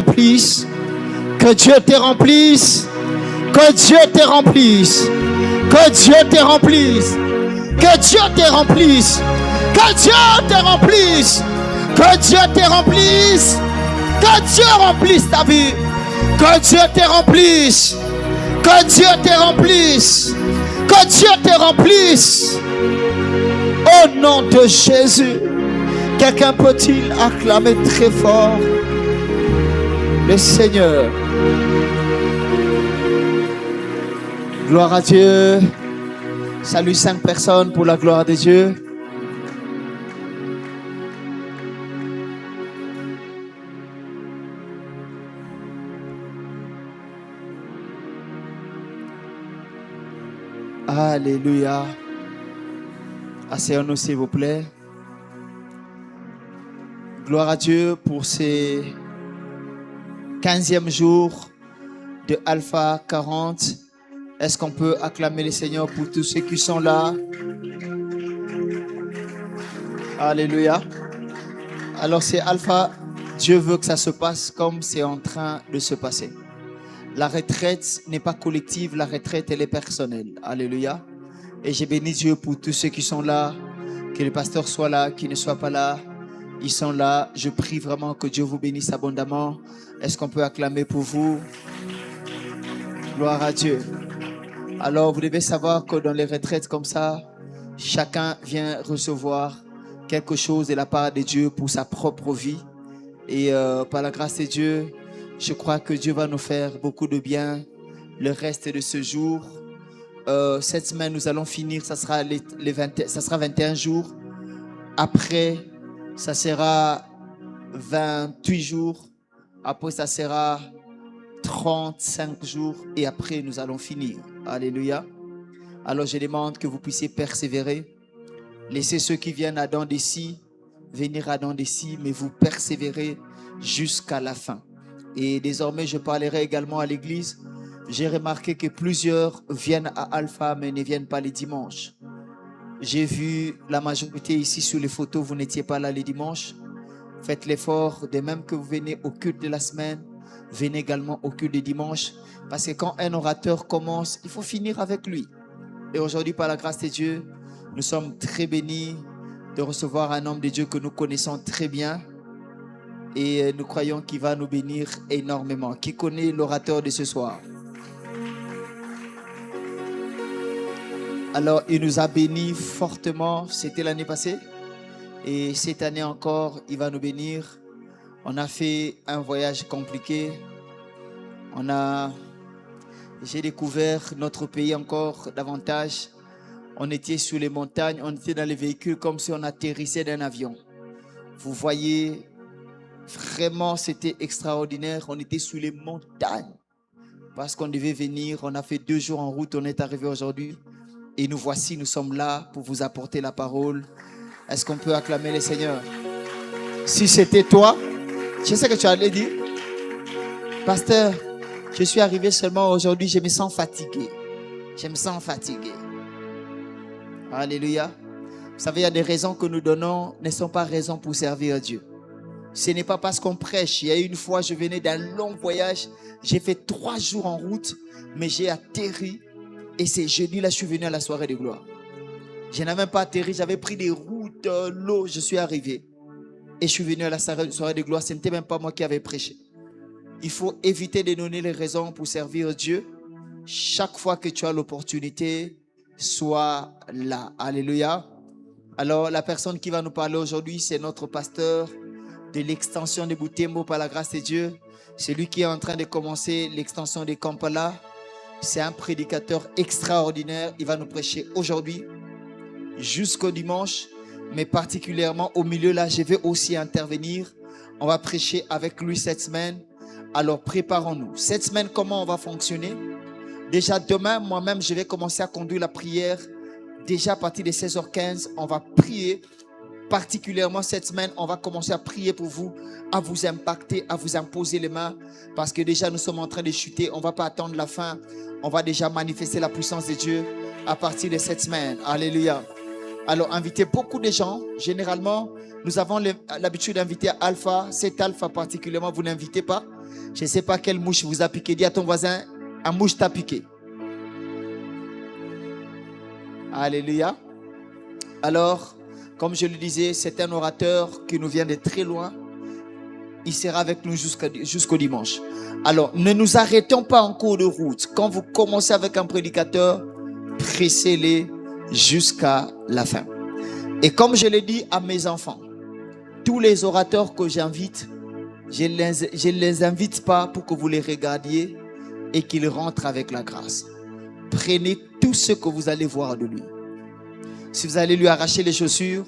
remplisse. Que Dieu te remplisse. Que Dieu te remplisse. Que Dieu te remplisse. Que Dieu te remplisse. Que Dieu te remplisse. Que Dieu te remplisse. Que Dieu remplisse ta vie. Que Dieu te remplisse. Que Dieu te remplisse. Que Dieu te remplisse. Au nom de Jésus. Quelqu'un peut-il acclamer très fort le Seigneur? Gloire à Dieu. Salut 5 personnes pour la gloire de Dieu. Alléluia. Asseyons-nous s'il vous plaît. Gloire à Dieu pour ces 15e jours de Alpha 40. Est-ce qu'on peut acclamer le Seigneur pour tous ceux qui sont là? Alléluia. Alors c'est Alpha. Dieu veut que ça se passe comme c'est en train de se passer. La retraite n'est pas collective, la retraite elle est personnelle. Alléluia. Et j'ai béni Dieu pour tous ceux qui sont là, que le pasteur soit là, qu'il ne soit pas là. Ils sont là. Je prie vraiment que Dieu vous bénisse abondamment. Est-ce qu'on peut acclamer pour vous? Gloire à Dieu. Alors vous devez savoir que dans les retraites comme ça, chacun vient recevoir quelque chose de la part de Dieu pour sa propre vie. Et par la grâce de Dieu, je crois que Dieu va nous faire beaucoup de bien le reste de ce jour. Cette semaine, nous allons finir, ça sera 21 jours. Après, ça sera 28 jours. Après, ça sera 35 jours. Et après, nous allons finir. Alléluia. Alors, je demande que vous puissiez persévérer. Laissez ceux qui viennent à dents d'ici venir à dents d'ici, mais vous persévérez jusqu'à la fin. Et désormais, je parlerai également à l'église. J'ai remarqué que plusieurs viennent à Alpha, mais ne viennent pas les dimanches. J'ai vu la majorité ici sur les photos, vous n'étiez pas là les dimanches. Faites l'effort, de même que vous venez au culte de la semaine, venez également au culte de dimanche. Parce que quand un orateur commence, il faut finir avec lui. Et aujourd'hui, par la grâce de Dieu, nous sommes très bénis de recevoir un homme de Dieu que nous connaissons très bien. Et nous croyons qu'il va nous bénir énormément. Qui connaît l'orateur de ce soir? Alors, il nous a bénis fortement. C'était l'année passée. Et cette année encore, il va nous bénir. On a fait un voyage compliqué. J'ai découvert notre pays encore davantage. On était sur les montagnes, on était dans les véhicules comme si on atterrissait d'un avion. Vous voyez, vraiment, c'était extraordinaire. On était sur les montagnes parce qu'on devait venir. On a fait 2 jours en route, on est arrivé aujourd'hui. Et nous voici, nous sommes là pour vous apporter la parole. Est-ce qu'on peut acclamer le Seigneur? Si c'était toi, je sais que tu allais dire, pasteur, je suis arrivé seulement aujourd'hui, je me sens fatigué. Je me sens fatigué. Alléluia. Vous savez, il y a des raisons que nous donnons ne sont pas raisons pour servir Dieu. Ce n'est pas parce qu'on prêche. Il y a une fois, je venais d'un long voyage. J'ai fait 3 jours en route, mais j'ai atterri. Et c'est jeudi, là, je suis venu à la soirée de gloire. Je n'avais même pas atterri. J'avais pris des routes, l'eau. Je suis arrivé. Et je suis venu à la soirée de gloire. Ce n'était même pas moi qui avais prêché. Il faut éviter de donner les raisons pour servir Dieu. Chaque fois que tu as l'opportunité, sois là. Alléluia. Alors, la personne qui va nous parler aujourd'hui, c'est notre pasteur de l'extension de Butembo par la grâce de Dieu. C'est lui qui est en train de commencer l'extension de Kampala. C'est un prédicateur extraordinaire. Il va nous prêcher aujourd'hui jusqu'au dimanche. Mais particulièrement au milieu là, je vais aussi intervenir. On va prêcher avec lui cette semaine. Alors, préparons-nous. Cette semaine, comment on va fonctionner? Déjà demain, moi-même, je vais commencer à conduire la prière. Déjà à partir de 16h15, on va prier. Particulièrement cette semaine, on va commencer à prier pour vous, à vous impacter, à vous imposer les mains. Parce que déjà, nous sommes en train de chuter. On ne va pas attendre la fin. On va déjà manifester la puissance de Dieu à partir de cette semaine. Alléluia. Alors, invitez beaucoup de gens. Généralement, nous avons l'habitude d'inviter Alpha. Cet Alpha particulièrement, vous n'invitez pas. Je ne sais pas quelle mouche vous a piqué. Dis à ton voisin, un mouche t'a piqué. Alléluia. Alors, comme je le disais, c'est un orateur qui nous vient de très loin. Il sera avec nous jusqu'au dimanche. Alors, ne nous arrêtons pas en cours de route. Quand vous commencez avec un prédicateur, pressez-les jusqu'à la fin. Et comme je l'ai dit à mes enfants, tous les orateurs que j'invite, je ne les invite pas pour que vous les regardiez et qu'ils rentrent avec la grâce. Prenez tout ce que vous allez voir de lui. Si vous allez lui arracher les chaussures,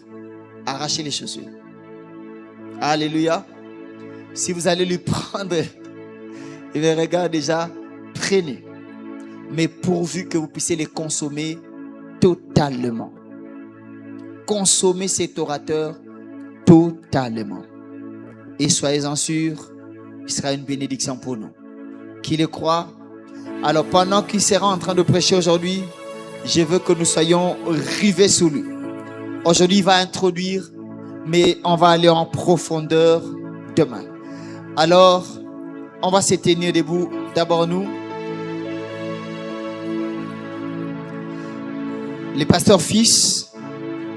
arrachez les chaussures. Alléluia. Si vous allez lui prendre, il les regarde déjà, prenez. Mais pourvu que vous puissiez les consommer totalement. Consommez cet orateur totalement. Et soyez-en sûrs, il sera une bénédiction pour nous. Qui le croit? Alors pendant qu'il sera en train de prêcher aujourd'hui, je veux que nous soyons rivés sur lui. Aujourd'hui, il va introduire, mais on va aller en profondeur demain. Alors, on va se tenir debout. D'abord nous. Le pasteur fils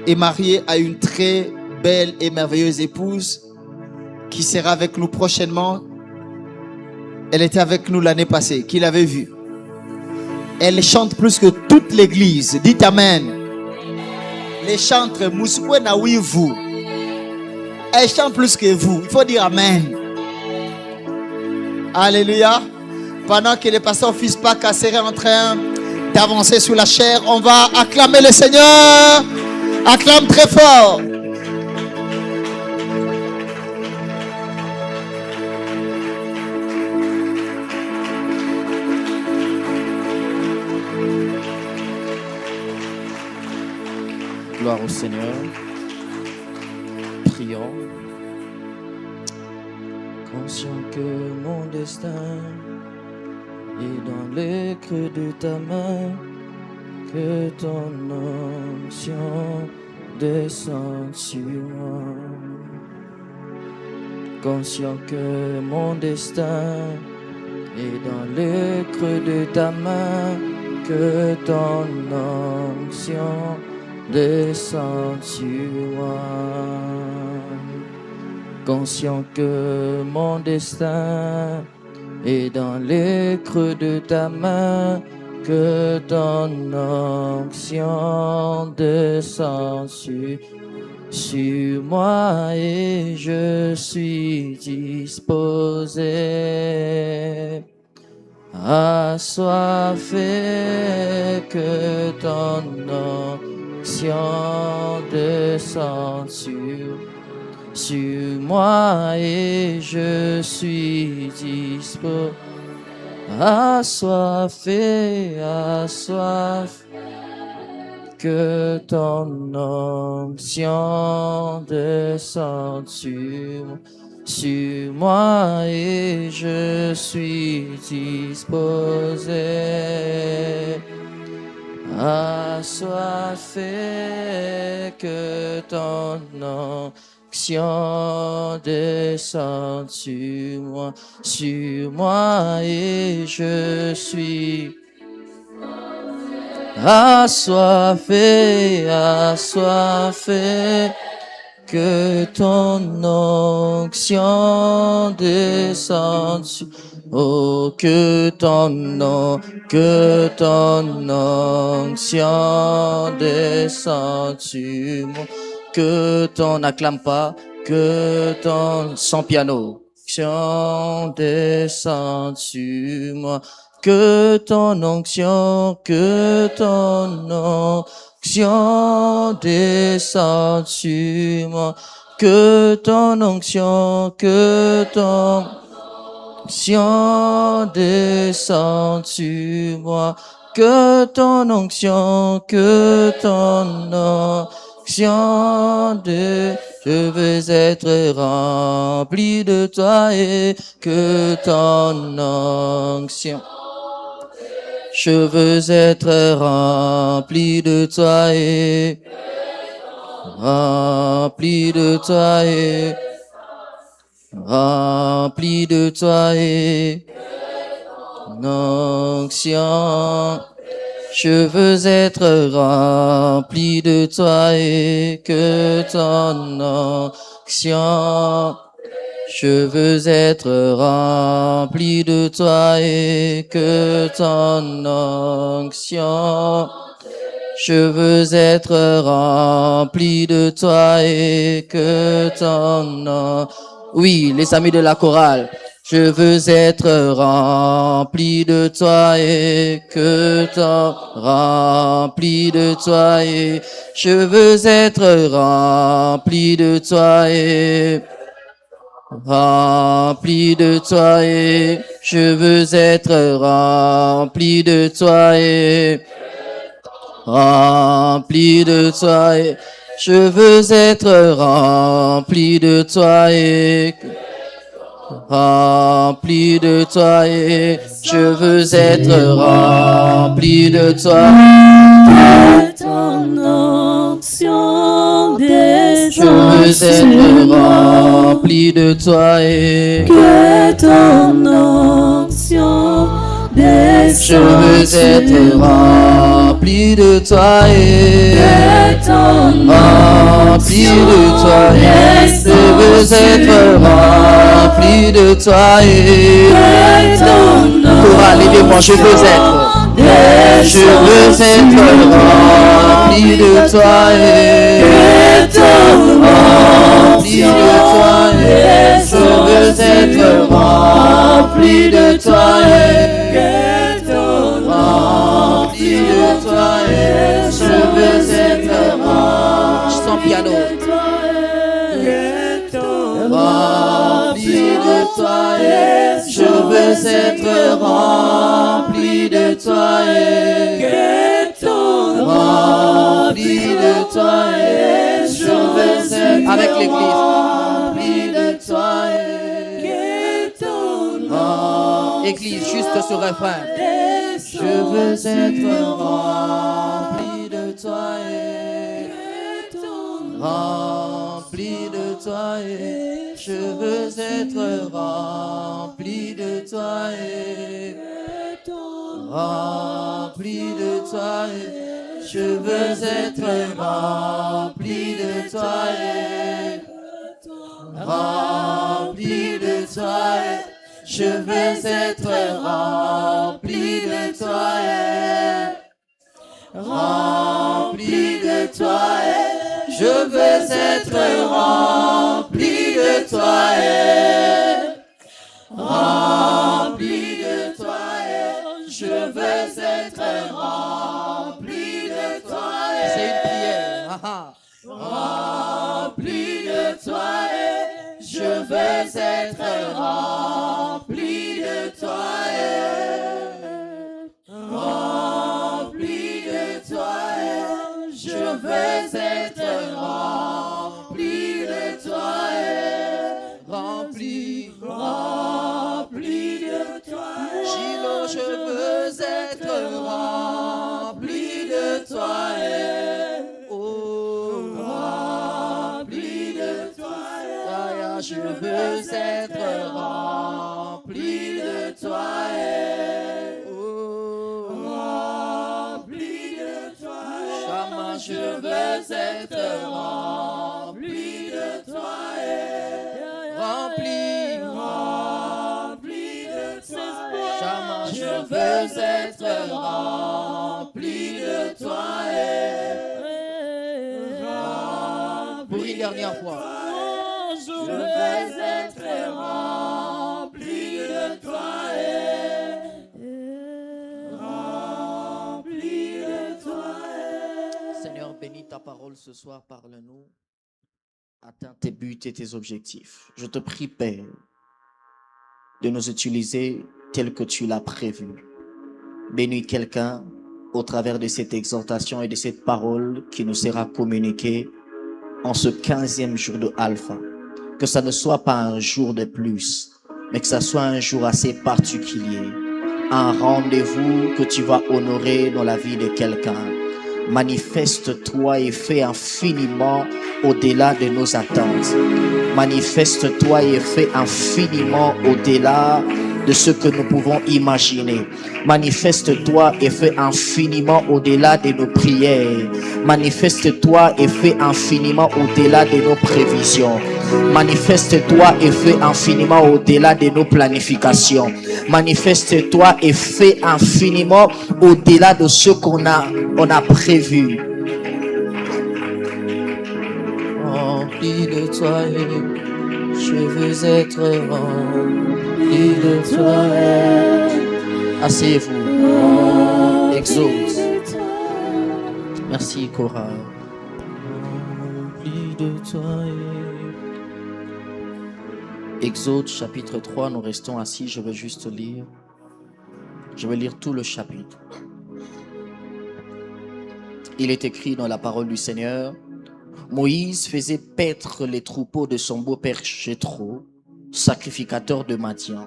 est marié à une très belle et merveilleuse épouse qui sera avec nous prochainement. Elle était avec nous l'année passée, qui l'avait vue. Elle chante plus que toute l'église. Dites Amen. Les chantres, vous. Elle chante plus que vous. Il faut dire Amen. Alléluia. Pendant que le pasteur fils Paka serait en train d'avancer sur la chair, on va acclamer le Seigneur. Acclame très fort. Gloire au Seigneur. Prions. Conscient que mon destin est dans les creux de ta main, que ton onction descend sur moi. Conscient que mon destin est dans les creux de ta main, que ton onction descend sur moi. Conscient que mon destin est dans les creux de ta main, que ton onction descend sur moi et je suis disposé, assoiffé, que ton onction descend sur moi et je suis disposé, assoiffé, que ton onction descende sur moi et je suis disposé, assoiffé, que ton onction descende sur moi et je suis assoiffé, que ton onction descende sur, oh, que ton onction descende sur moi, que ton, n'acclame pas, que ton, sans piano, onction descende sur moi, que ton onction descende sur moi, que ton onction descende sur moi, que ton onction je veux être rempli de toi et que ton onction. Je veux être rempli de toi et rempli de toi et rempli de toi et onction. Je veux être rempli de toi et que ton onction. Je veux être rempli de toi et que ton onction. Je veux être rempli de toi et que ton oui, les amis de la chorale. Je veux être rempli de toi et que ton rempli de toi et je veux être rempli de toi et rempli de toi et je veux être rempli de toi et rempli de toi et je veux être rempli de toi et rempli de toi et je veux être rempli de toi. Que ton onction Je veux être rempli de toi et que ton onction je veux être rempli de toi et rempli de toi et je veux être rempli de toi et chorale, aidez-moi, je veux être rempli de toi et rempli de toi et je veux être rempli de toi et rempli de toi et je veux être rempli. Sans piano. Rempli de toi et je veux être rempli de toi et rempli de toi et je veux être avec l'église rempli de toi et église juste ce refrain. Je veux être rempli de toi et rempli de toi et je veux être rempli de toi et rempli de toi et je veux être rempli de toi et rempli de toi et je veux être rempli de toi et rempli de toi et je veux être rempli de toi et rempli de toi et je veux être rempli de toi et c'est une prière. Rempli de toi et je veux être rempli de toi et rempli de toi et je veux être rempli de toi et rempli de toi. Gilo, je veux être rempli de toi et rempli de toi. Je veux être rempli de toi et rempli de toi. Chama, je veux être rempli de toi et rempli de toi. Chama, je veux être rempli de toi et pour une dernière fois. Je veux être rempli de toi et rempli de toi. Seigneur, bénis ta parole ce soir, parle-nous. Atteins tes buts et tes objectifs. Je te prie, Père, de nous utiliser tel que tu l'as prévu. Bénis quelqu'un au travers de cette exhortation et de cette parole qui nous sera communiquée en ce 15e jour de Alpha. Que ça ne soit pas un jour de plus, mais que ça soit un jour assez particulier. Un rendez-vous que tu vas honorer dans la vie de quelqu'un. Manifeste-toi et fais infiniment au-delà de nos attentes. Manifeste-toi et fais infiniment au-delà de ce que nous pouvons imaginer. Manifeste-toi et fais infiniment au-delà de nos prières. Manifeste-toi et fais infiniment au-delà de nos prévisions. Manifeste-toi et fais infiniment au-delà de nos planifications. Manifeste-toi et fais infiniment au-delà de ce qu'on a prévu. Rempli de toi, je veux être rempli de toi. Asseyez-vous. Exauce. Merci, Cora. Rempli de toi. Exode chapitre 3, nous restons assis, je vais juste lire. Je vais lire tout le chapitre. Il est écrit dans la parole du Seigneur: Moïse faisait paître les troupeaux de son beau-père Jéthro, sacrificateur de Madian.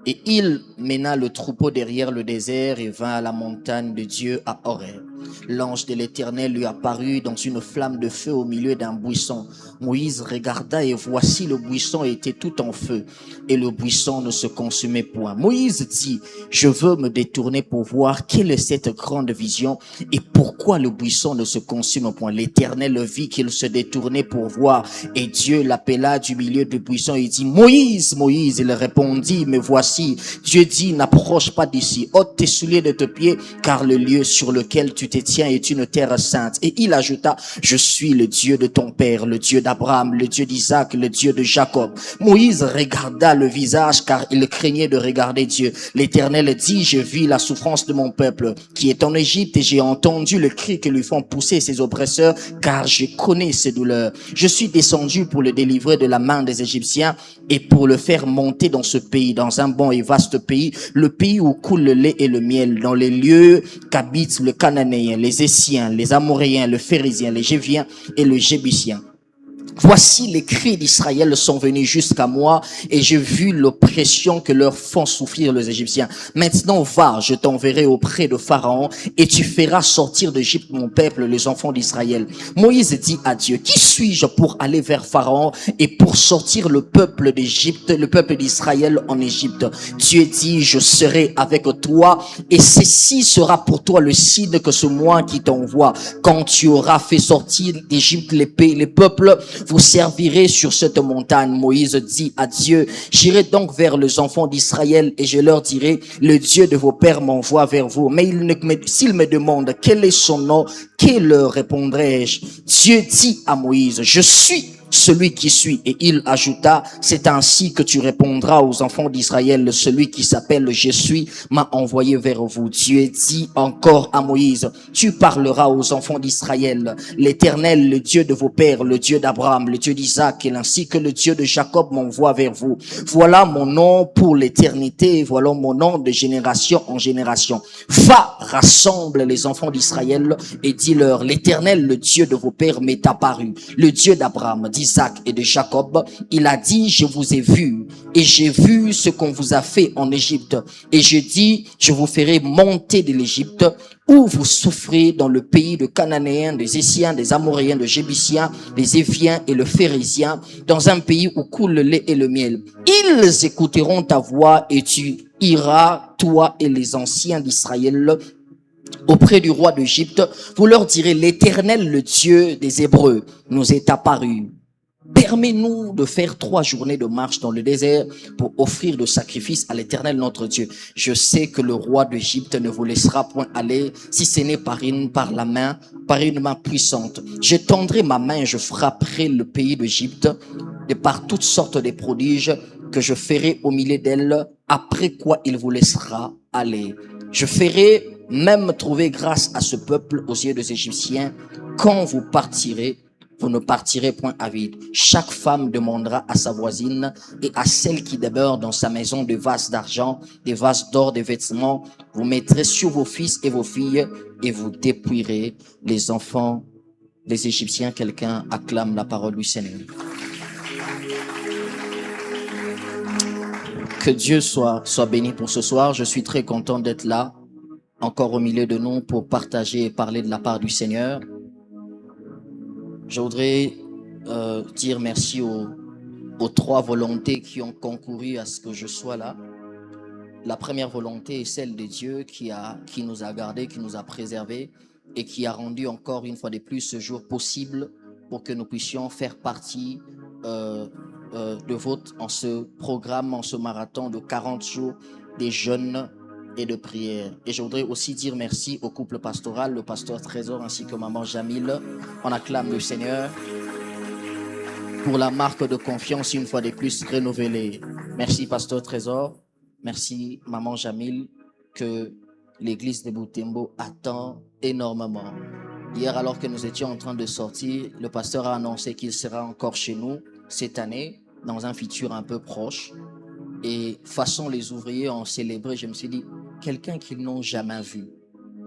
Et il mena le troupeau derrière le désert et vint à la montagne de Dieu à Horeb. L'ange de l'Éternel lui apparut dans une flamme de feu au milieu d'un buisson. Moïse regarda et voici le buisson était tout en feu et le buisson ne se consumait point. Moïse dit: je veux me détourner pour voir quelle est cette grande vision et pourquoi le buisson ne se consume point. L'Éternel vit qu'il se détournait pour voir et Dieu l'appela du milieu du buisson et dit: Moïse, Moïse. Il répondit: me voici. Dieu dit: n'approche pas d'ici, ôte tes souliers de tes pieds, car le lieu sur lequel tu te tiens est une terre sainte. Et il ajouta: je suis le Dieu de ton père, le Dieu d'Abraham, le Dieu d'Isaac, le Dieu de Jacob. Moïse regarda le visage car il craignait de regarder Dieu. L'Éternel dit: je vis la souffrance de mon peuple qui est en Égypte et j'ai entendu le cri que lui font pousser ses oppresseurs, car je connais ses douleurs. Je suis descendu pour le délivrer de la main des Égyptiens et pour le faire monter dans ce pays, dans un bon et vaste pays, le pays où coule le lait et le miel, dans les lieux qu'habitent le Cananéen, les Essiens, les Amoréens, le Phérézien, les Géviens et le Jébusien. Voici les cris d'Israël sont venus jusqu'à moi et j'ai vu l'oppression que leur font souffrir les Égyptiens. Maintenant va, je t'enverrai auprès de Pharaon et tu feras sortir d'Égypte mon peuple, les enfants d'Israël. Moïse dit à Dieu: qui suis-je pour aller vers Pharaon et pour sortir le peuple d'Égypte, le peuple d'Israël en Égypte? Dieu dit: je serai avec toi et ceci sera pour toi le signe que c'est moi qui t'envoie. Quand tu auras fait sortir d'Égypte les peuples, vous servirez sur cette montagne. Moïse dit à Dieu: j'irai donc vers les enfants d'Israël et je leur dirai: le Dieu de vos pères m'envoie vers vous. Mais s'ils me demandent quel est son nom, que leur répondrai-je? Dieu dit à Moïse: je suis celui qui suis. Et il ajouta: c'est ainsi que tu répondras aux enfants d'Israël: celui qui s'appelle Je suis m'a envoyé vers vous. Dieu dit encore à Moïse: tu parleras aux enfants d'Israël: l'Éternel, le Dieu de vos pères, le Dieu d'Abraham, le Dieu d'Isaac, et ainsi que le Dieu de Jacob m'envoie vers vous. Voilà mon nom pour l'éternité, voilà mon nom de génération en génération. Va, rassemble les enfants d'Israël et dis-leur: l'Éternel, le Dieu de vos pères m'est apparu, le Dieu d'Abraham, d'Isaac et de Jacob. Il a dit: je vous ai vu et j'ai vu ce qu'on vous a fait en Égypte. Et je dis: je vous ferai monter de l'Égypte où vous souffrez, dans le pays de Cananéens, des Essiens, des Amoréens, des Jébusiens, des Éviens et le Phérézien, dans un pays où coule le lait et le miel. Ils écouteront ta voix et tu iras, toi et les anciens d'Israël, auprès du roi d'Égypte. Vous leur direz: l'Éternel, le Dieu des Hébreux, nous est apparu. Permets-nous de faire 3 journées de marche dans le désert pour offrir le sacrifice à l'Éternel notre Dieu. Je sais que le roi d'Égypte ne vous laissera point aller, si ce n'est par une main puissante. Je tendrai ma main et je frapperai le pays d'Égypte de par toutes sortes de prodiges que je ferai au milieu d'elle, après quoi il vous laissera aller. Je ferai même trouver grâce à ce peuple aux yeux des Égyptiens. Quand vous partirez, vous ne partirez point à vide. Chaque femme demandera à sa voisine et à celle qui demeure dans sa maison des vases d'argent, des vases d'or, des vêtements. Vous mettrez sur vos fils et vos filles et vous dépouillerez les enfants des Égyptiens. Quelqu'un acclame la parole du Seigneur. Que Dieu soit béni pour ce soir. Je suis très content d'être là, encore au milieu de nous, pour partager et parler de la part du Seigneur. Je voudrais dire merci aux 3 volontés qui ont concouru à ce que je sois là. La première volonté est celle de Dieu qui nous a gardés, qui nous a préservés et qui a rendu encore une fois de plus ce jour possible pour que nous puissions faire partie de votre, en ce programme, en ce marathon de 40 jours des jeûnes et de prière. Et je voudrais aussi dire merci au couple pastoral, le pasteur Trésor ainsi que maman Jamil. On acclame le Seigneur pour la marque de confiance une fois de plus renouvelée. Merci pasteur Trésor. Merci, Maman Jamil, que l'église de Butembo attend énormément. Hier, alors que nous étions en train de sortir, le pasteur a annoncé qu'il sera encore chez nous cette année, dans un futur un peu proche. Et façon les ouvriers ont célébré, je me suis dit, quelqu'un qu'ils n'ont jamais vu.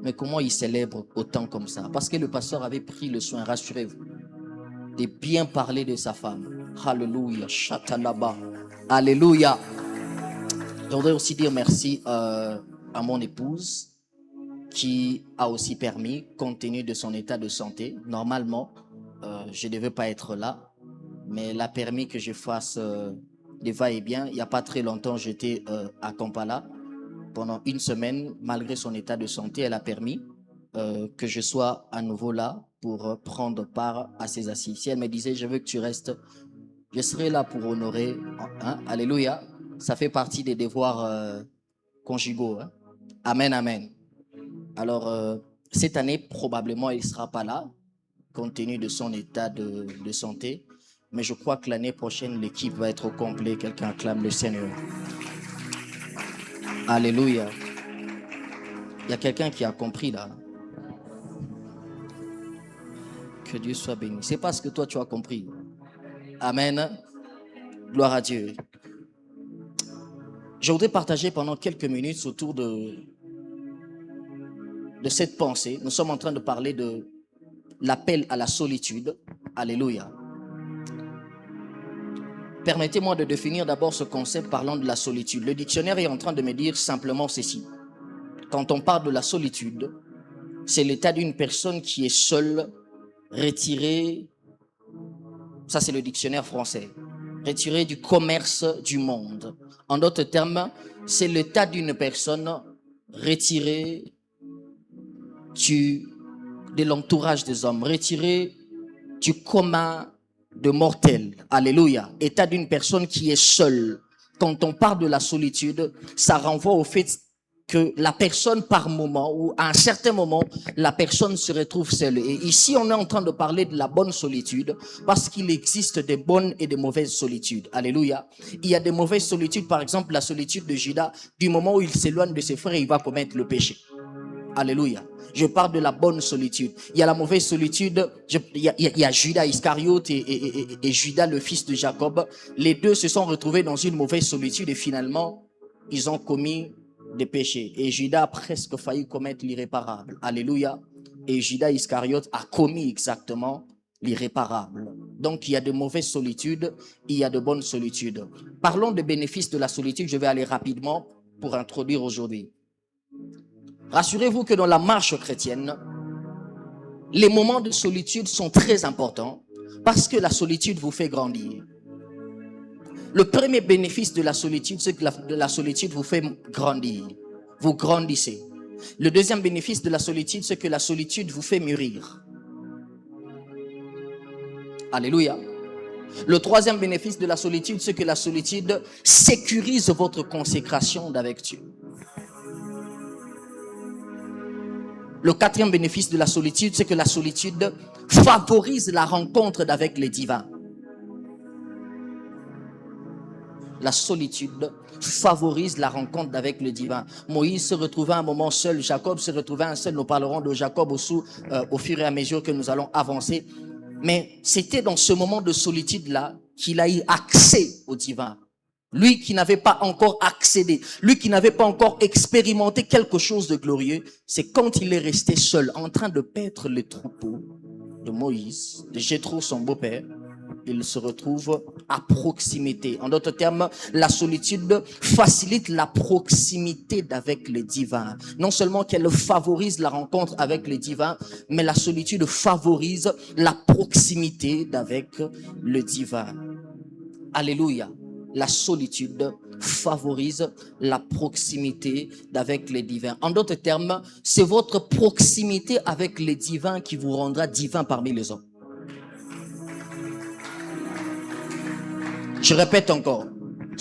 Mais comment ils célèbrent autant comme ça? Parce que le pasteur avait pris le soin, rassurez-vous, de bien parler de sa femme. Alléluia, chatalaba, alléluia. Je voudrais aussi dire merci à mon épouse qui a aussi permis, compte tenu de son état de santé, normalement, je ne devais pas être là, mais elle a permis que je fasse des va-et-vient. Il n'y a pas très longtemps, j'étais à Kampala. Pendant une semaine, malgré son état de santé, elle a permis que je sois à nouveau là pour prendre part à ses assises. Si elle me disait, je veux que tu restes, je serai là pour honorer. Hein? Alléluia. Ça fait partie des devoirs conjugaux. Hein? Amen, amen. Alors, cette année, probablement, il ne sera pas là, compte tenu de son état de santé. Mais je crois que l'année prochaine, l'équipe va être au complet. Quelqu'un acclame le Seigneur. Alléluia. Il y a quelqu'un qui a compris là. Que Dieu soit béni. C'est parce que toi, tu as compris. Amen. Gloire à Dieu. Je voudrais partager pendant quelques minutes autour de cette pensée. Nous sommes en train de parler de l'appel à la solitude. Alléluia. Permettez-moi de définir d'abord ce concept parlant de la solitude. Le dictionnaire est en train de me dire simplement ceci. Quand on parle de la solitude, c'est l'état d'une personne qui est seule, retirée. Ça, c'est le dictionnaire français. Retirée du commerce du monde. En d'autres termes, c'est l'état d'une personne retirée de l'entourage des hommes, retirée du commun de mortels. Alléluia. État d'une personne qui est seule. Quand on parle de la solitude, ça renvoie au fait que la personne par moment ou à un certain moment, la personne se retrouve seule. Et ici, on est en train de parler de la bonne solitude parce qu'il existe des bonnes et des mauvaises solitudes. Alléluia. Il y a des mauvaises solitudes, par exemple, la solitude de Judas, du moment où il s'éloigne de ses frères, il va commettre le péché. Alléluia. Je parle de la bonne solitude. Il y a la mauvaise solitude. Il y a Judas Iscariote et Judas, le fils de Jacob. Les deux se sont retrouvés dans une mauvaise solitude et finalement, ils ont commis des péchés. Et Judas a presque failli commettre l'irréparable. Alléluia. Et Judas Iscariote a commis exactement l'irréparable. Donc, il y a de mauvaises solitudes, il y a de bonnes solitudes. Parlons des bénéfices de la solitude. Je vais aller rapidement pour introduire aujourd'hui. Rassurez-vous que dans la marche chrétienne, les moments de solitude sont très importants parce que la solitude vous fait grandir. Le premier bénéfice de la solitude, c'est que la solitude vous fait grandir. Vous grandissez. Le deuxième bénéfice de la solitude, c'est que la solitude vous fait mûrir. Alléluia. Le troisième bénéfice de la solitude, c'est que la solitude sécurise votre consécration d'avec Dieu. Le quatrième bénéfice de la solitude, c'est que la solitude favorise la rencontre avec les divins. La solitude favorise la rencontre avec le divin. Moïse se retrouvait un moment seul, Jacob se retrouvait un seul. Nous parlerons de Jacob au fur et à mesure que nous allons avancer. Mais c'était dans ce moment de solitude-là qu'il a eu accès au divin. Lui qui n'avait pas encore accédé, lui qui n'avait pas encore expérimenté quelque chose de glorieux, c'est quand il est resté seul, en train de paître les troupeaux de Moïse, de Jéthro, son beau-père, il se retrouve à proximité. En d'autres termes, la solitude facilite la proximité avec le divin. Non seulement qu'elle favorise la rencontre avec le divin, mais la solitude favorise la proximité avec le divin. Alléluia. La solitude favorise la proximité avec les divins. En d'autres termes, c'est votre proximité avec les divins qui vous rendra divin parmi les hommes. Je répète encore.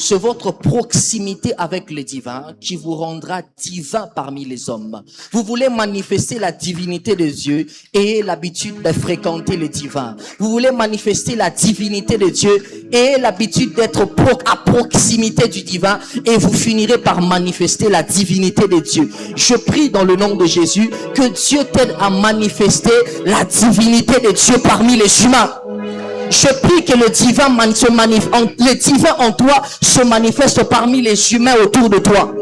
C'est votre proximité avec les divins qui vous rendra divin parmi les hommes. Vous voulez manifester la divinité de Dieu et l'habitude de fréquenter les divins. Vous voulez manifester la divinité de Dieu et l'habitude d'être à proximité du divin et vous finirez par manifester la divinité de Dieu. Je prie dans le nom de Jésus que Dieu t'aide à manifester la divinité de Dieu parmi les humains. Je prie que le divin en toi se manifeste parmi les humains autour de toi.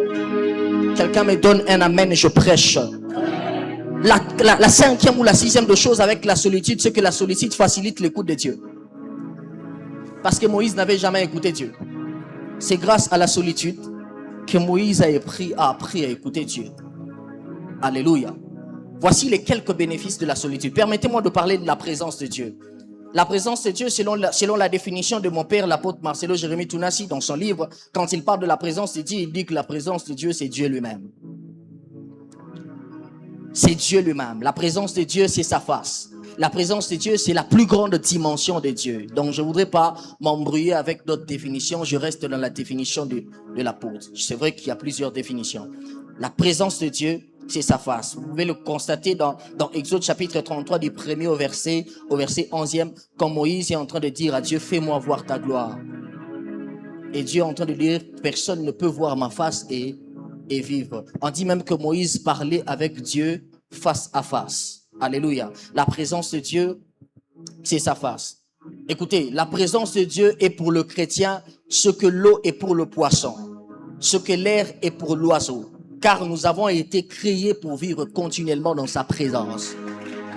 Quelqu'un me donne un amen et je prêche. La cinquième ou la sixième de chose avec la solitude, c'est que la solitude facilite l'écoute de Dieu. Parce que Moïse n'avait jamais écouté Dieu. C'est grâce à la solitude que Moïse a appris à écouter Dieu. Alléluia. Voici les quelques bénéfices de la solitude. Permettez-moi de parler de la présence de Dieu. La présence de Dieu, selon la définition de mon père, l'apôtre Marcelo Jérémie Tounassi, dans son livre, quand il parle de la présence de Dieu, il dit que la présence de Dieu, c'est Dieu lui-même. C'est Dieu lui-même. La présence de Dieu, c'est sa face. La présence de Dieu, c'est la plus grande dimension de Dieu. Donc, je ne voudrais pas m'embrouiller avec d'autres définitions. Je reste dans la définition de l'apôtre. C'est vrai qu'il y a plusieurs définitions. La présence de Dieu, c'est sa face. Vous pouvez le constater dans Exode chapitre 33 du 1er au verset 11e, quand Moïse est en train de dire à Dieu, fais-moi voir ta gloire. Et Dieu est en train de dire, personne ne peut voir ma face et vivre. On dit même que Moïse parlait avec Dieu face à face. Alléluia. La présence de Dieu, c'est sa face. Écoutez, la présence de Dieu est pour le chrétien ce que l'eau est pour le poisson, ce que l'air est pour l'oiseau. Car nous avons été créés pour vivre continuellement dans sa présence.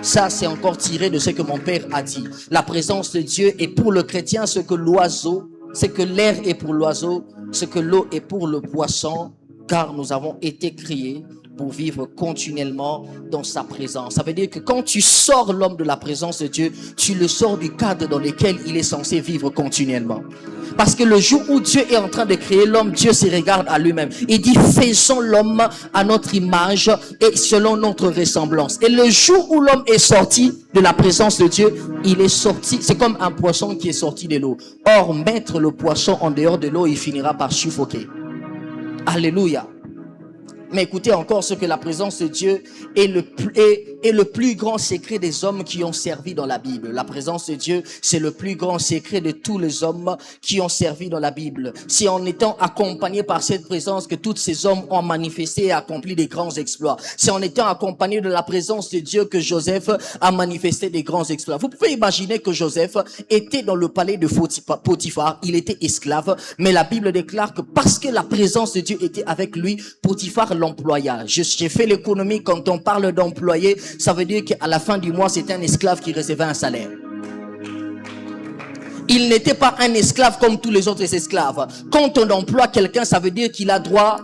Ça, c'est encore tiré de ce que mon père a dit. La présence de Dieu est pour le chrétien ce que l'oiseau, ce que l'air est pour l'oiseau, ce que l'eau est pour le poisson, car nous avons été créés pour vivre continuellement dans sa présence. Ça veut dire que quand tu sors l'homme de la présence de Dieu, tu le sors du cadre dans lequel il est censé vivre continuellement. Parce que le jour où Dieu est en train de créer l'homme, Dieu se regarde à lui-même. Il dit, faisons l'homme à notre image et selon notre ressemblance. Et le jour où l'homme est sorti de la présence de Dieu, il est sorti, c'est comme un poisson qui est sorti de l'eau. Or, mettre le poisson en dehors de l'eau, il finira par suffoquer. Alléluia. Mais écoutez encore ce que la présence de Dieu est le plus grand secret des hommes qui ont servi dans la Bible. La présence de Dieu, c'est le plus grand secret de tous les hommes qui ont servi dans la Bible. C'est en étant accompagnés par cette présence que tous ces hommes ont manifesté et accompli des grands exploits. C'est en étant accompagnés de la présence de Dieu que Joseph a manifesté des grands exploits. Vous pouvez imaginer que Joseph était dans le palais de Potiphar. Il était esclave, mais la Bible déclare que parce que la présence de Dieu était avec lui, Potiphar l'employa. J'ai fait l'économie, quand on parle d'employé, ça veut dire qu'à la fin du mois, c'était un esclave qui recevait un salaire. Il n'était pas un esclave comme tous les autres esclaves. Quand on emploie quelqu'un, ça veut dire qu'il a droit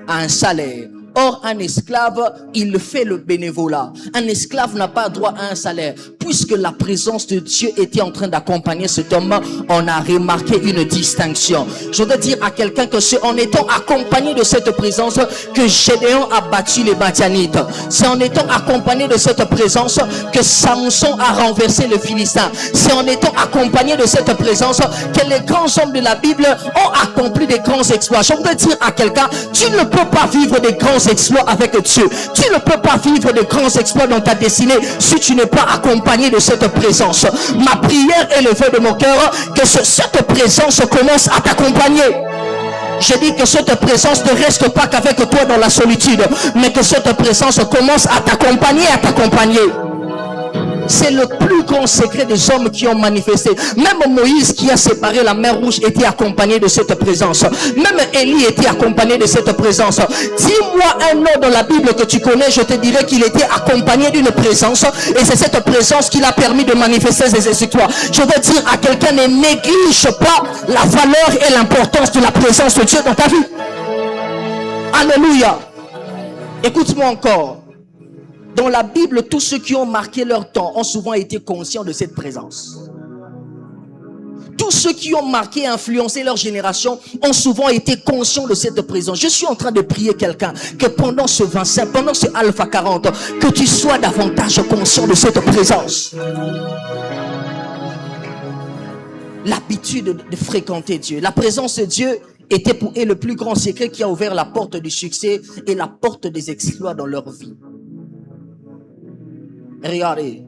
à un salaire. Or, un esclave, il fait le bénévolat. Un esclave n'a pas droit à un salaire. Puisque la présence de Dieu était en train d'accompagner cet homme, on a remarqué une distinction. Je voudrais dire à quelqu'un que c'est en étant accompagné de cette présence que Gédéon a battu les Madianites. C'est en étant accompagné de cette présence que Samson a renversé le Philistin. C'est en étant accompagné de cette présence que les grands hommes de la Bible ont accompli des grands exploits. Je voudrais dire à quelqu'un, tu ne peux pas vivre des grands exploits avec Dieu. Tu ne peux pas vivre de grands exploits dans ta destinée si tu n'es pas accompagné de cette présence. Ma prière est le vœu de mon cœur que cette présence commence à t'accompagner. Je dis que cette présence ne reste pas qu'avec toi dans la solitude, mais que cette présence commence à t'accompagner, C'est le plus grand secret des hommes qui ont manifesté. Même Moïse qui a séparé la mer Rouge était accompagné de cette présence. Même Élie était accompagné de cette présence. Dis-moi un nom dans la Bible que tu connais, je te dirais qu'il était accompagné d'une présence. Et c'est cette présence qui l'a permis de manifester ses exploits. Je veux dire à quelqu'un, ne néglige pas la valeur et l'importance de la présence de Dieu dans ta vie. Alléluia. Écoute-moi encore. Dans la Bible, tous ceux qui ont marqué leur temps ont souvent été conscients de cette présence. Tous ceux qui ont marqué et influencé leur génération ont souvent été conscients de cette présence. Je suis en train de prier quelqu'un que pendant ce 25, pendant ce Alpha 40, que tu sois davantage conscient de cette présence. L'habitude de fréquenter Dieu. La présence de Dieu était pour eux le plus grand secret qui a ouvert la porte du succès et la porte des exploits dans leur vie. Regardez,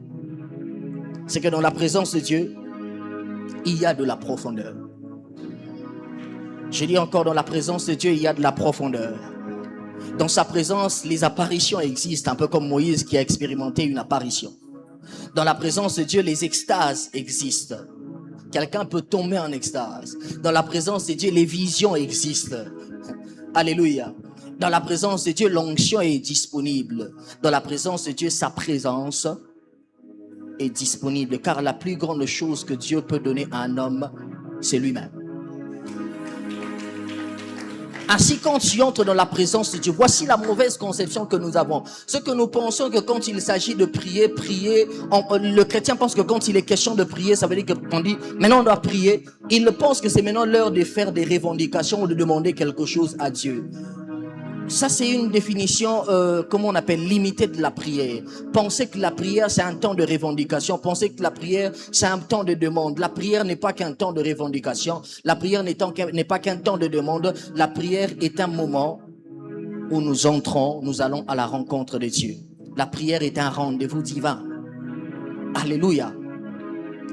c'est que dans la présence de Dieu, il y a de la profondeur. Je dis encore, dans la présence de Dieu, il y a de la profondeur. Dans sa présence, les apparitions existent, un peu comme Moïse qui a expérimenté une apparition. Dans la présence de Dieu, les extases existent. Quelqu'un peut tomber en extase. Dans la présence de Dieu, les visions existent. Alléluia. Dans la présence de Dieu, l'onction est disponible. Dans la présence de Dieu, sa présence est disponible. Car la plus grande chose que Dieu peut donner à un homme, c'est lui-même. Ainsi, quand tu entres dans la présence de Dieu, voici la mauvaise conception que nous avons. Ce que nous pensons que quand il s'agit de prier, le chrétien pense que quand il est question de prier, ça veut dire qu'on dit, maintenant on doit prier. Il pense que c'est maintenant l'heure de faire des revendications ou de demander quelque chose à Dieu. Ça, c'est une définition, comment on appelle, limitée de la prière. Pensez que la prière, c'est un temps de revendication. Pensez que la prière, c'est un temps de demande. La prière n'est pas qu'un temps de revendication. La prière n'est pas qu'un temps de demande. La prière est un moment où nous entrons, nous allons à la rencontre de Dieu. La prière est un rendez-vous divin. Alléluia.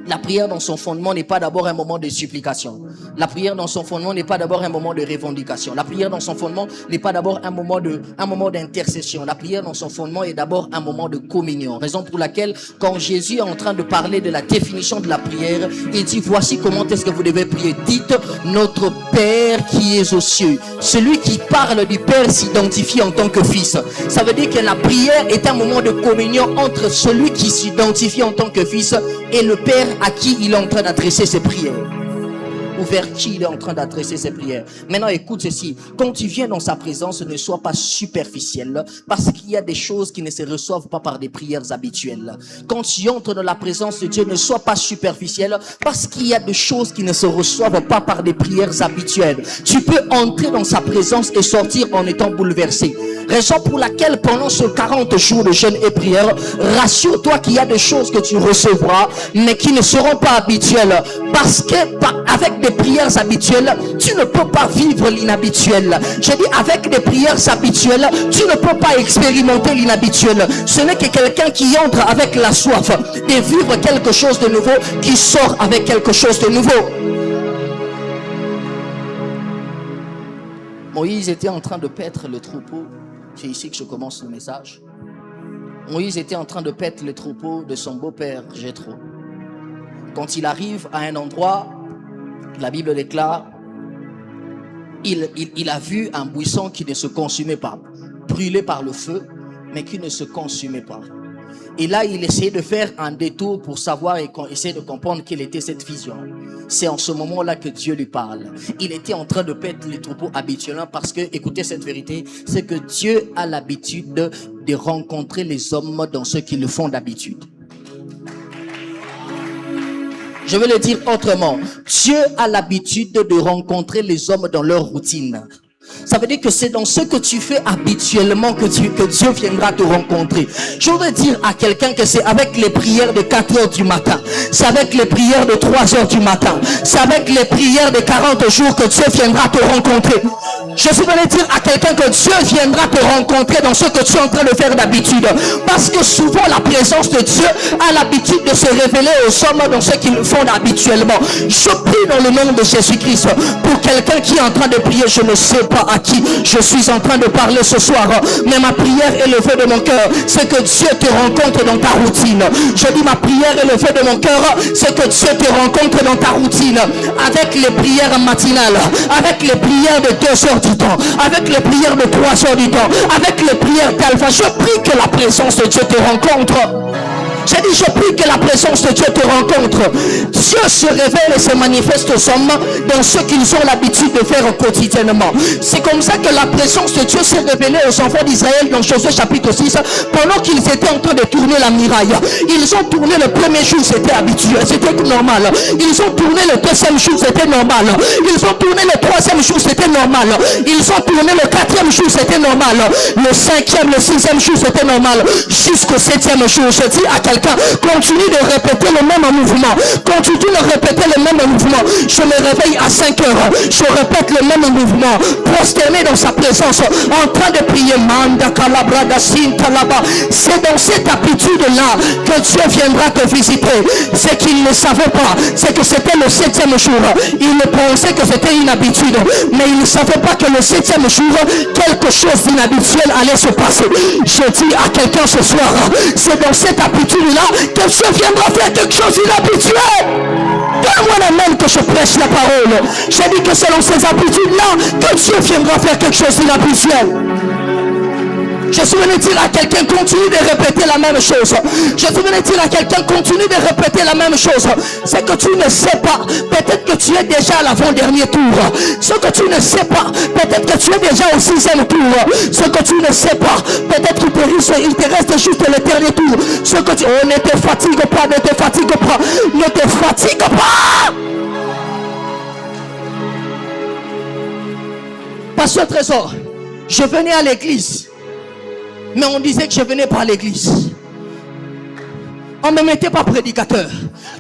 La prière dans son fondement n'est pas d'abord un moment de supplication. La prière dans son fondement n'est pas d'abord un moment de revendication. La prière dans son fondement n'est pas d'abord un moment d'intercession. La prière dans son fondement est d'abord un moment de communion. Raison pour laquelle, quand Jésus est en train de parler de la définition de la prière, il dit, voici comment est-ce que vous devez prier. Dites, notre Père qui est aux cieux. Celui qui parle du Père s'identifie en tant que fils. Ça veut dire que la prière est un moment de communion entre celui qui s'identifie en tant que fils et le Père à qui il est en train d'adresser ses prières. Ou vers qui il est en train d'adresser ses prières. Maintenant, écoute ceci. Quand tu viens dans sa présence, ne sois pas superficiel. Parce qu'il y a des choses qui ne se reçoivent pas par des prières habituelles. Quand tu entres dans la présence de Dieu, ne sois pas superficiel. Parce qu'il y a des choses qui ne se reçoivent pas par des prières habituelles. Tu peux entrer dans sa présence et sortir en étant bouleversé. Raison pour laquelle pendant ce 40 jours de jeûne et prière, rassure-toi qu'il y a des choses que tu recevras, mais qui ne seront pas habituelles. Parce que avec des prières habituelles, tu ne peux pas vivre l'inhabituel. Je dis, avec des prières habituelles, tu ne peux pas expérimenter l'inhabituel. Ce n'est que quelqu'un qui entre avec la soif de vivre quelque chose de nouveau, qui sort avec quelque chose de nouveau. Moïse était en train de paître le troupeau. C'est ici que je commence le message. Moïse était en train de paître le troupeau de son beau-père Jéthro. Quand il arrive à un endroit, la Bible déclare, il a vu un buisson qui ne se consumait pas, brûlé par le feu, mais qui ne se consumait pas. Et là, il essayait de faire un détour pour savoir et essayer de comprendre quelle était cette vision. C'est en ce moment-là que Dieu lui parle. Il était en train de paître les troupeaux habituellement parce que, écoutez cette vérité, c'est que Dieu a l'habitude de rencontrer les hommes dans ce qu'ils font d'habitude. Je vais le dire autrement. Dieu a l'habitude de rencontrer les hommes dans leur routine. Ça veut dire que c'est dans ce que tu fais habituellement que Dieu viendra te rencontrer. Je veux dire à quelqu'un que c'est avec les prières de 4 heures du matin. C'est avec les prières de 3 heures du matin. C'est avec les prières de 40 jours que Dieu viendra te rencontrer. Je suis venu dire à quelqu'un que Dieu viendra te rencontrer dans ce que tu es en train de faire d'habitude. Parce que souvent la présence de Dieu a l'habitude de se révéler aux hommes dans ce qu'ils font habituellement. Je prie dans le nom de Jésus-Christ pour quelqu'un qui est en train de prier, je ne sais pas. pas à qui je suis en train de parler ce soir. Mais ma prière élevée de mon cœur, c'est que Dieu te rencontre dans ta routine. Je dis ma prière élevée de mon cœur, c'est que Dieu te rencontre dans ta routine. Avec les prières matinales, avec les prières de 2 heures du temps, avec les prières de 3 heures du temps, avec les prières d'Alpha. Je prie que la présence de Dieu te rencontre. J'ai dit, je prie que la présence de Dieu te rencontre. Dieu se révèle et se manifeste aux hommes dans ce qu'ils ont l'habitude de faire quotidiennement. C'est comme ça que la présence de Dieu s'est révélée aux enfants d'Israël dans Josué chapitre 6, pendant qu'ils étaient en train de tourner la muraille. Ils ont tourné le premier jour, c'était habituel, c'était normal. Ils ont tourné le deuxième jour, c'était normal. Ils ont tourné le troisième jour, c'était normal. Ils ont tourné le quatrième jour, c'était normal. Le cinquième, le sixième jour, c'était normal. Jusqu'au septième jour, je dis à quelqu'un, continue de répéter le même mouvement. Continue de répéter le même mouvement. Je me réveille à 5 heures. Je répète le même mouvement. Prosterné dans sa présence, en train de prier. C'est dans cette habitude-là que Dieu viendra te visiter. C'est qu'il ne savait pas. C'est que c'était le 7e jour. Il pensait que c'était une habitude. Mais il ne savait pas que le 7e jour, quelque chose d'inhabituel allait se passer. Je dis à quelqu'un ce soir, c'est dans cette habitude-là que Dieu viendra faire quelque chose d'inhabituel. Donne-moi la main que je prêche la parole. J'ai dit que c'est dans ces habitudes-là que Dieu viendra faire quelque chose d'inhabituel. Je suis venu dire à quelqu'un, continue de répéter la même chose. Je suis venu dire à quelqu'un, continue de répéter la même chose. C'est que tu ne sais pas. Peut-être que tu es déjà à l'avant-dernier tour. Ce que tu ne sais pas. Peut-être que tu es déjà au 6e tour. Ce que tu ne sais pas. Peut-être qu'il te reste juste le dernier tour. Ce que tu... Oh, ne te fatigue pas, ne te fatigue pas. Ne te fatigue pas. Pasteur Trésor, je venais à l'église. Mais on disait que je venais pas à l'église. On ne me mettait pas prédicateur.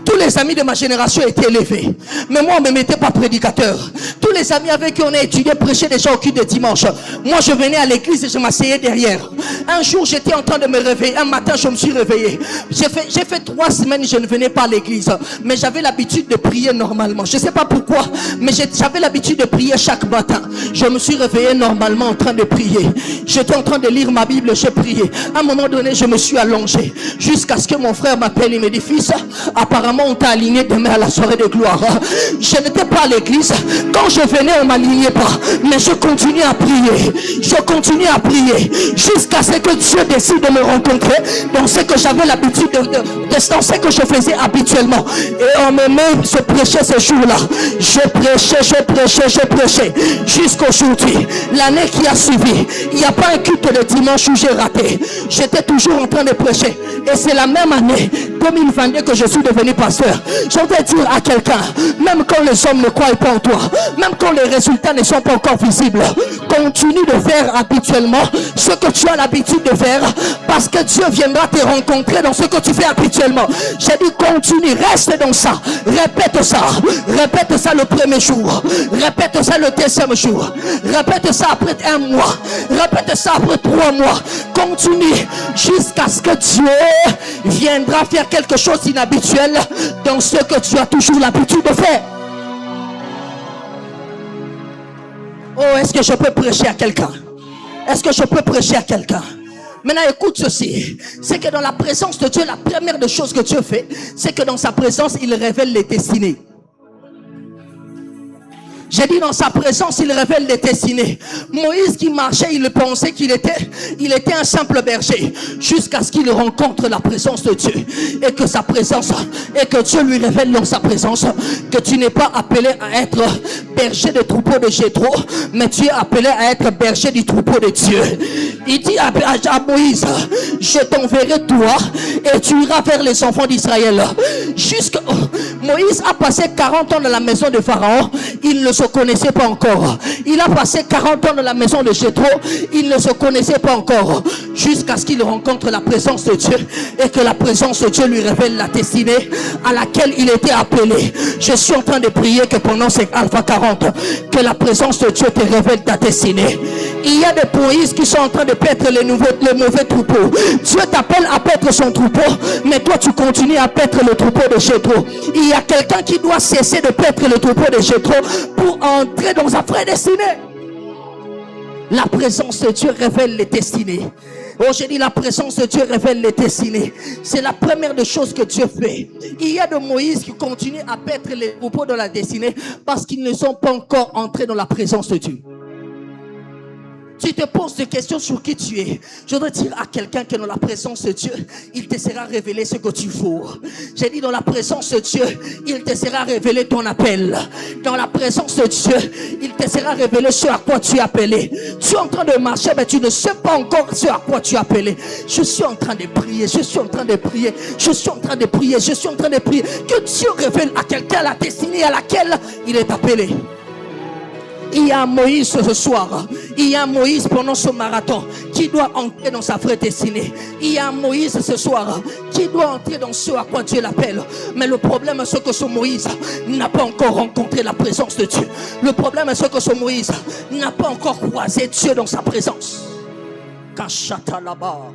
Tous les amis de ma génération étaient élevés. Mais moi, on ne me mettait pas prédicateur. Tous les amis avec qui on a étudié prêchaient déjà au culte de dimanche. Moi, je venais à l'église et je m'asseyais derrière. Un jour, j'étais en train de me réveiller. Un matin, je me suis réveillé. J'ai fait 3 semaines, je ne venais pas à l'église. Mais j'avais l'habitude de prier normalement. Je ne sais pas pourquoi, mais j'avais l'habitude de prier chaque matin. Je me suis réveillé normalement en train de prier. J'étais en train de lire ma Bible, j'ai prié. À un moment donné, je me suis allongé. Jusqu'à ce que mon frère m'appelle, il me dit, fils, apparemment on t'a aligné demain à la soirée de gloire. Je n'étais pas à l'église. Quand je venais, on ne m'alignait pas. Mais je continuais à prier. Je continuais à prier. Jusqu'à ce que Dieu décide de me rencontrer dans ce que j'avais l'habitude dans ce que je faisais habituellement. Et on me met se prêcher ce jour-là. Je prêchais. Jusqu'aujourd'hui. L'année qui a suivi, il n'y a pas un culte de dimanche où j'ai raté. J'étais toujours en train de prêcher. Et c'est la même année 2022 que je suis devenu pasteur. J'aimerais dire à quelqu'un, même quand les hommes ne croient pas en toi, même quand les résultats ne sont pas encore visibles, continue de faire habituellement ce que tu as l'habitude de faire, parce que Dieu viendra te rencontrer dans ce que tu fais habituellement. J'ai dit continue, reste dans ça, répète ça le premier jour, répète ça le deuxième jour, répète ça après 1 mois, répète ça après 3 mois, continue jusqu'à ce que Dieu viendra faire quelque chose d'inhabituel dans ce que tu as toujours l'habitude de faire. Oh, est-ce que je peux prêcher à quelqu'un? Est-ce que je peux prêcher à quelqu'un? Maintenant, écoute ceci. C'est que dans la présence de Dieu, la première des choses que Dieu fait, c'est que dans sa présence, il révèle les destinées. J'ai dit dans sa présence, il révèle les destinées. Moïse qui marchait, il pensait qu'il était un simple berger. Jusqu'à ce qu'il rencontre la présence de Dieu. Et que Dieu lui révèle dans sa présence que tu n'es pas appelé à être berger de troupeau de Jéthro, mais tu es appelé à être berger du troupeau de Dieu. Il dit à Moïse, je t'enverrai toi et tu iras vers les enfants d'Israël. Moïse a passé 40 ans dans la maison de Pharaon. Il ne se connaissait pas encore. Il a passé 40 ans dans la maison de Jéthro. Il ne se connaissait pas encore. Jusqu'à ce qu'il rencontre la présence de Dieu et que la présence de Dieu lui révèle la destinée à laquelle il était appelé. Je suis en train de prier que pendant ces Alpha 40, que la présence de Dieu te révèle ta destinée. Il y a des Moïse qui sont en train de paître les mauvais troupeaux. Dieu t'appelle à paître son troupeau, mais toi tu continues à paître le troupeau de Jéthro. Il y a quelqu'un qui doit cesser de paître le troupeau de Jéthro pour entrer dans sa vraie destinée. La présence de Dieu révèle les destinées. Oh, j'ai dit la présence de Dieu révèle les destinées. C'est la première des choses que Dieu fait. Il y a de Moïse qui continuent à paître les troupeaux de la destinée parce qu'ils ne sont pas encore entrés dans la présence de Dieu. Tu te poses des questions sur qui tu es. Je dois dire à quelqu'un que dans la présence de Dieu, il te sera révélé ce que tu vaux. J'ai dit dans la présence de Dieu, il te sera révélé ton appel. Dans la présence de Dieu, il te sera révélé ce à quoi tu es appelé. Tu es en train de marcher, mais tu ne sais pas encore ce à quoi tu es appelé. Je suis en train de prier, je suis en train de prier, je suis en train de prier, je suis en train de prier. Que Dieu révèle à quelqu'un la destinée à laquelle il est appelé. Il y a Moïse ce soir. Il y a Moïse pendant ce marathon qui doit entrer dans sa vraie destinée. Il y a Moïse ce soir qui doit entrer dans ce à quoi Dieu l'appelle. Mais le problème c'est que ce Moïse n'a pas encore rencontré la présence de Dieu. Le problème c'est que ce Moïse n'a pas encore croisé Dieu dans sa présence. Kachata là-bas.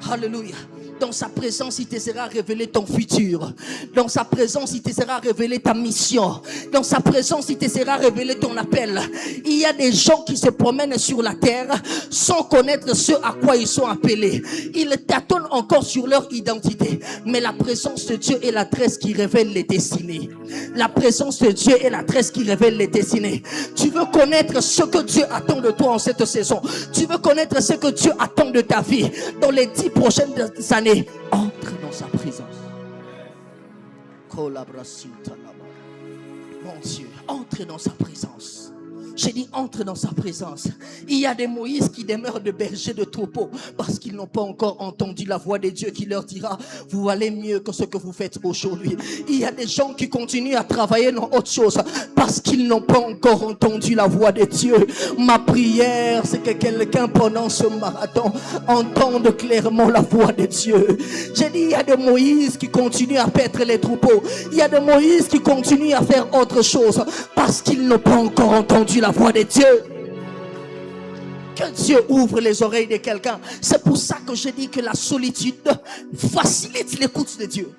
Alléluia. Dans sa présence, il te sera révélé ton futur. Dans sa présence, il te sera révélé ta mission. Dans sa présence, il te sera révélé ton appel. Il y a des gens qui se promènent sur la terre sans connaître ce à quoi ils sont appelés. Ils tâtonnent encore sur leur identité. Mais la présence de Dieu est l'adresse qui révèle les destinées. La présence de Dieu est l'adresse qui révèle les destinées. Tu veux connaître ce que Dieu attend de toi en cette saison. Tu veux connaître ce que Dieu attend de ta vie dans les 10 prochaines années. Entre dans sa présence. Mon Dieu, entre dans sa présence. J'ai dit entre dans sa présence. Il y a des Moïse qui demeurent de bergers de troupeaux parce qu'ils n'ont pas encore entendu la voix de Dieu qui leur dira vous valez mieux que ce que vous faites aujourd'hui. Il y a des gens qui continuent à travailler dans autre chose parce qu'ils n'ont pas encore entendu la voix de Dieu. Ma prière c'est que quelqu'un pendant ce marathon entende clairement la voix de Dieu. J'ai dit il y a des Moïse qui continuent à paître les troupeaux. Il y a des Moïse qui continuent à faire autre chose parce qu'ils n'ont pas encore entendu la voix de Dieu. Que Dieu ouvre les oreilles de quelqu'un. C'est pour ça que je dis que la solitude facilite l'écoute de Dieu.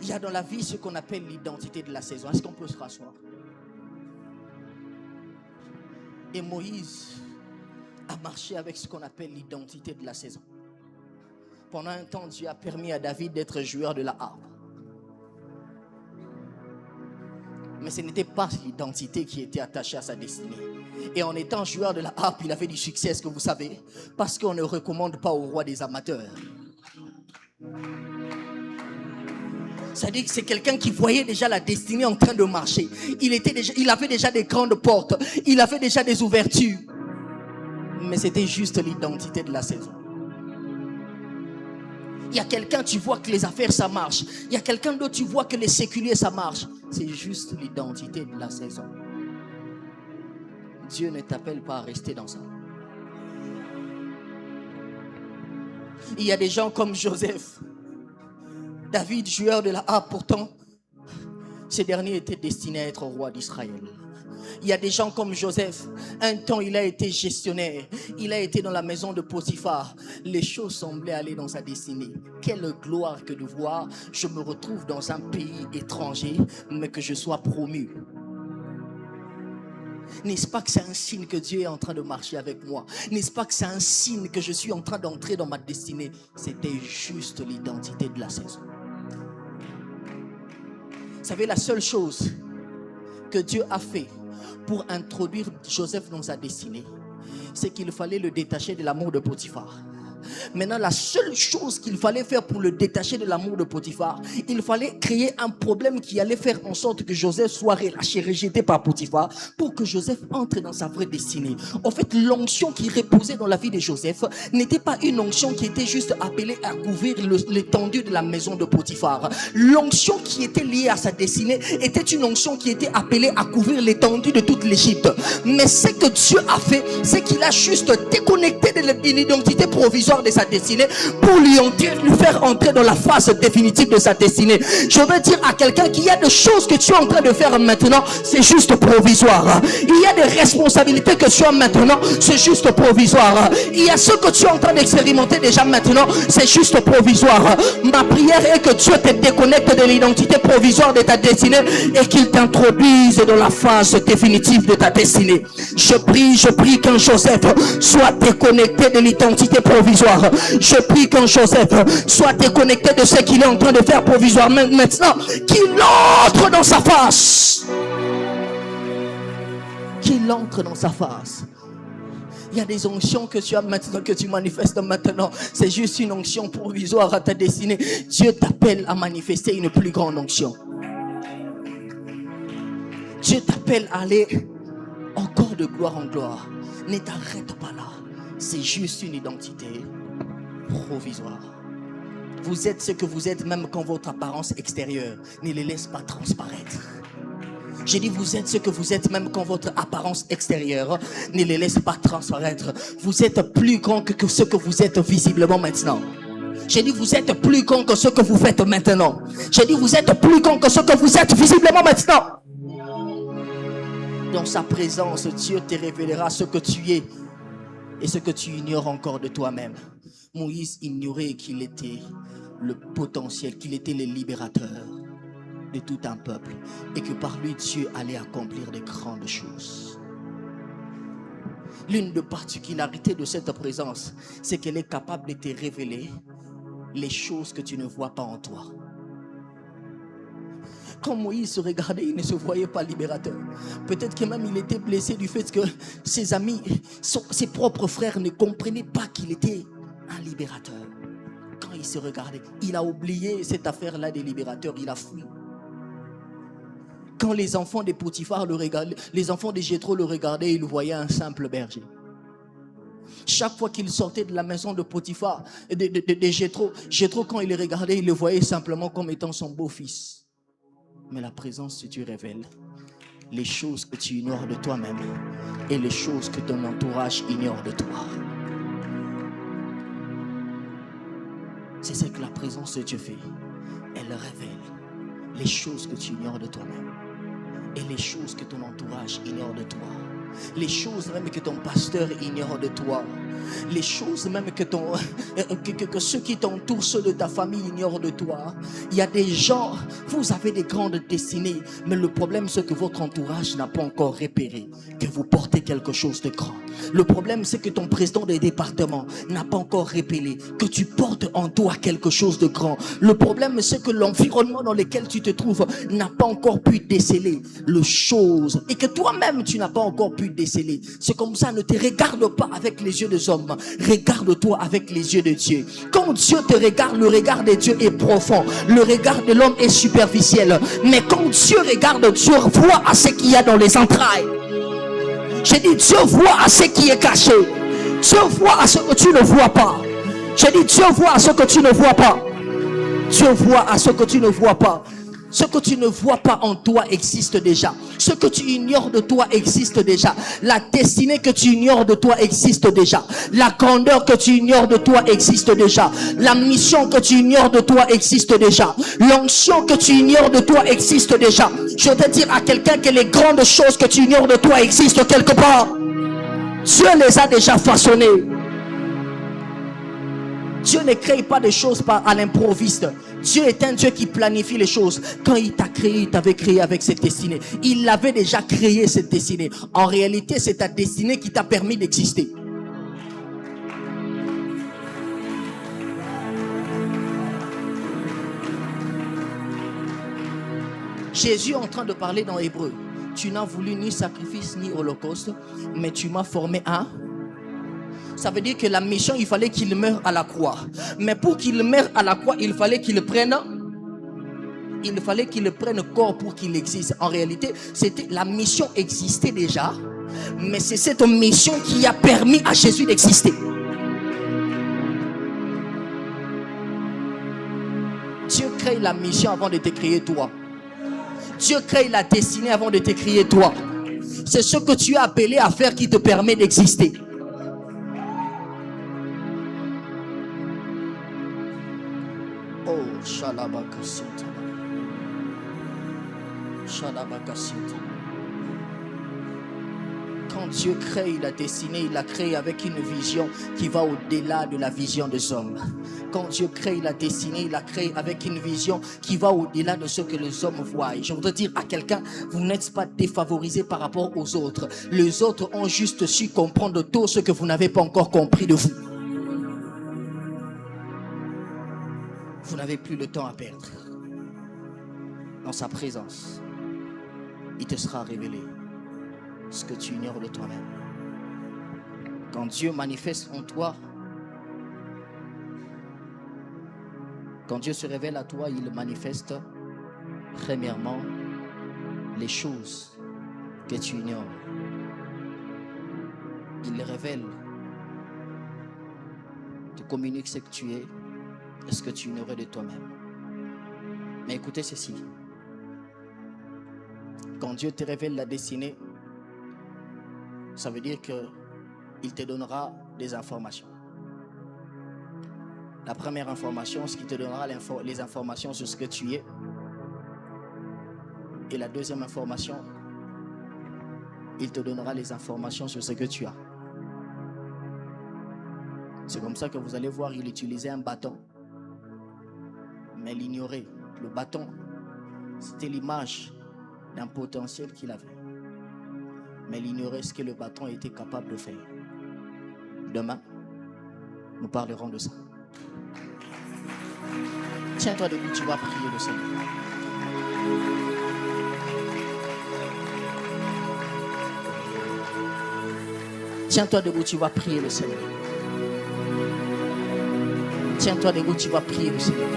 Il y a dans la vie ce qu'on appelle l'identité de la saison. Est-ce qu'on peut se rasseoir? Et Moïse a marché avec ce qu'on appelle l'identité de la saison. Pendant un temps, Dieu a permis à David d'être joueur de la harpe. Mais ce n'était pas l'identité qui était attachée à sa destinée. Et en étant joueur de la harpe, il avait du succès, est-ce que vous savez? Parce qu'on ne recommande pas au roi des amateurs. C'est-à-dire que c'est quelqu'un qui voyait déjà la destinée en train de marcher. Il avait déjà des grandes portes. Il avait déjà des ouvertures. Mais c'était juste l'identité de la saison. Il y a quelqu'un, tu vois que les affaires, ça marche. Il y a quelqu'un d'autre, tu vois que les séculiers, ça marche. C'est juste l'identité de la saison. Dieu ne t'appelle pas à rester dans ça. Il y a des gens comme Joseph, David, joueur de la harpe, pourtant, ces derniers étaient destinés à être roi d'Israël. Il y a des gens comme Joseph. Un temps, il a été gestionnaire. Il a été dans la maison de Potiphar. Les choses semblaient aller dans sa destinée. Quelle gloire que de voir. Je me retrouve dans un pays étranger, mais que je sois promu. N'est-ce pas que c'est un signe que Dieu est en train de marcher avec moi? N'est-ce pas que c'est un signe que je suis en train d'entrer dans ma destinée? C'était juste l'identité de la saison. Vous savez, la seule chose que Dieu a fait pour introduire Joseph dans sa destinée, c'est qu'il fallait le détacher de l'amour de Potiphar. Maintenant, la seule chose qu'il fallait faire pour le détacher de l'amour de Potiphar, il fallait créer un problème qui allait faire en sorte que Joseph soit relâché, rejeté par Potiphar, pour que Joseph entre dans sa vraie destinée. En fait, l'onction qui reposait dans la vie de Joseph n'était pas une onction qui était juste appelée à couvrir l'étendue de la maison de Potiphar. L'onction qui était liée à sa destinée était une onction qui était appelée à couvrir l'étendue de toute l'Égypte. Mais ce que Dieu a fait, c'est qu'il a juste déconnecté de l'identité provisoire provisoire de sa destinée pour lui faire entrer dans la phase définitive de sa destinée. Je veux dire à quelqu'un qu'il y a des choses que tu es en train de faire maintenant, c'est juste provisoire. Il y a des responsabilités que tu as maintenant, c'est juste provisoire. Il y a ce que tu es en train d'expérimenter déjà maintenant, c'est juste provisoire. Ma prière est que Dieu te déconnecte de l'identité provisoire de ta destinée et qu'il t'introduise dans la phase définitive de ta destinée. Je prie qu'un Joseph soit déconnecté de l'identité provisoire. Je prie qu'un Joseph soit déconnecté de ce qu'il est en train de faire provisoire maintenant, qu'il entre dans sa phase. Qu'il entre dans sa phase. Il y a des onctions que tu as maintenant, que tu manifestes maintenant. C'est juste une onction provisoire à ta destinée. Dieu t'appelle à manifester une plus grande onction. Dieu t'appelle à aller encore de gloire en gloire. Ne t'arrête pas là. C'est juste une identité provisoire. Vous êtes ce que vous êtes même quand votre apparence extérieure ne les laisse pas transparaître. J'ai dit vous êtes ce que vous êtes même quand votre apparence extérieure ne les laisse pas transparaître. Vous êtes plus grand que ce que vous êtes visiblement maintenant. J'ai dit vous êtes plus grand que ce que vous faites maintenant. J'ai dit vous êtes plus grand que ce que vous êtes visiblement maintenant. Dans sa présence, Dieu te révélera ce que tu es et ce que tu ignores encore de toi-même. Moïse ignorait qu'il était le potentiel, qu'il était le libérateur de tout un peuple et que par lui Dieu allait accomplir de grandes choses. L'une des particularités de cette présence, c'est qu'elle est capable de te révéler les choses que tu ne vois pas en toi. Quand Moïse se regardait, il ne se voyait pas libérateur. Peut-être que même il était blessé du fait que ses amis, ses propres frères ne comprenaient pas qu'il était un libérateur. Quand il se regardait, il a oublié cette affaire-là des libérateurs, il a fui. Quand les enfants de Potiphar le regardaient, les enfants de Jéthro le regardaient, ils voyaient un simple berger. Chaque fois qu'il sortait de la maison de Potiphar, de Jéthro, quand il le regardait, il le voyait simplement comme étant son beau-fils. Mais la présence de Dieu révèle les choses que tu ignores de toi-même et les choses que ton entourage ignore de toi. C'est ce que la présence de Dieu fait. Elle révèle les choses que tu ignores de toi-même et les choses que ton entourage ignore de toi. Les choses même que ton pasteur ignore de toi. Les choses même que ceux qui t'entourent, ceux de ta famille ignorent de toi. Il y a des gens, vous avez des grandes destinées, mais le problème c'est que votre entourage n'a pas encore repéré que vous portez quelque chose de grand. Le problème c'est que ton président des départements n'a pas encore repéré que tu portes en toi quelque chose de grand. Le problème c'est que l'environnement dans lequel tu te trouves n'a pas encore pu déceler les choses et que toi-même tu n'as pas encore pu déceler. C'est comme ça, ne te regarde pas avec les yeux des hommes, regarde-toi avec les yeux de Dieu. Quand Dieu te regarde, le regard de Dieu est profond, le regard de l'homme est superficiel, mais quand Dieu regarde, Dieu voit à ce qu'il y a dans les entrailles. J'ai dit Dieu voit à ce qui est caché. Dieu voit à ce que tu ne vois pas. J'ai dit Dieu voit à ce que tu ne vois pas. Dieu voit à ce que tu ne vois pas. Ce que tu ne vois pas en toi existe déjà. Ce que tu ignores de toi existe déjà. La destinée que tu ignores de toi existe déjà. La grandeur que tu ignores de toi existe déjà. La mission que tu ignores de toi existe déjà. L'onction que tu ignores de toi existe déjà. Je vais te dire à quelqu'un que les grandes choses que tu ignores de toi existent quelque part. Dieu les a déjà façonnées. Dieu ne crée pas des choses à l'improviste. Dieu est un Dieu qui planifie les choses. Quand il t'a créé, il t'avait créé avec cette destinée. Il avait déjà créé cette destinée. En réalité, c'est ta destinée qui t'a permis d'exister. Jésus est en train de parler dans Hébreu. Tu n'as voulu ni sacrifice ni holocauste, mais tu m'as formé un. Ça veut dire que la mission, il fallait qu'il meure à la croix. Mais pour qu'il meure à la croix, il fallait qu'il prenne corps pour qu'il existe. En réalité, la mission existait déjà, mais c'est cette mission qui a permis à Jésus d'exister. Dieu crée la mission avant de te créer toi. Dieu crée la destinée avant de te créer toi. C'est ce que tu es appelé à faire qui te permet d'exister. Shalabakasita. Shalabakasita. Quand Dieu crée, il a dessiné, il a créé avec une vision qui va au-delà de la vision des hommes. Quand Dieu crée, il a dessiné, il a créé avec une vision qui va au-delà de ce que les hommes voient. Et je voudrais dire à quelqu'un, vous n'êtes pas défavorisé par rapport aux autres. Les autres ont juste su comprendre tout ce que vous n'avez pas encore compris de vous. Vous n'avez plus le temps à perdre. Dans sa présence, il te sera révélé ce que tu ignores de toi-même. Quand Dieu manifeste en toi, quand Dieu se révèle à toi, il manifeste premièrement les choses que tu ignores. Il les révèle, te communique ce que tu es et ce que tu ignorais de toi-même. Mais écoutez ceci. Quand Dieu te révèle la destinée, ça veut dire qu'il te donnera des informations. La première information, c'est qu'il te donnera les informations sur ce que tu es. Et la deuxième information, il te donnera les informations sur ce que tu as. C'est comme ça que vous allez voir, il utilisait un bâton. Mais l'ignorer, le bâton, c'était l'image d'un potentiel qu'il avait. Mais il ignorait ce que le bâton était capable de faire. Demain, nous parlerons de ça. Tiens-toi debout, tu vas prier le Seigneur. Tiens-toi debout, tu vas prier le Seigneur. Tiens-toi debout, tu vas prier le Seigneur.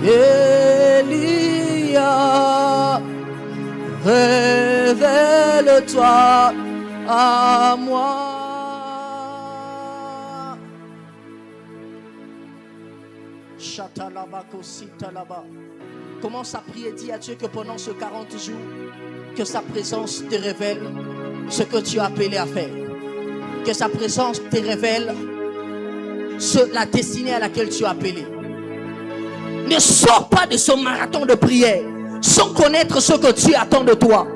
Elia, révèle-toi à moi. Commence à prier, dis à Dieu que pendant ce 40 jours, que sa présence te révèle ce que tu as appelé à faire. Que sa présence te révèle la destinée à laquelle tu es appelé. Ne sors pas de ce marathon de prière sans connaître ce que Dieu attend de toi.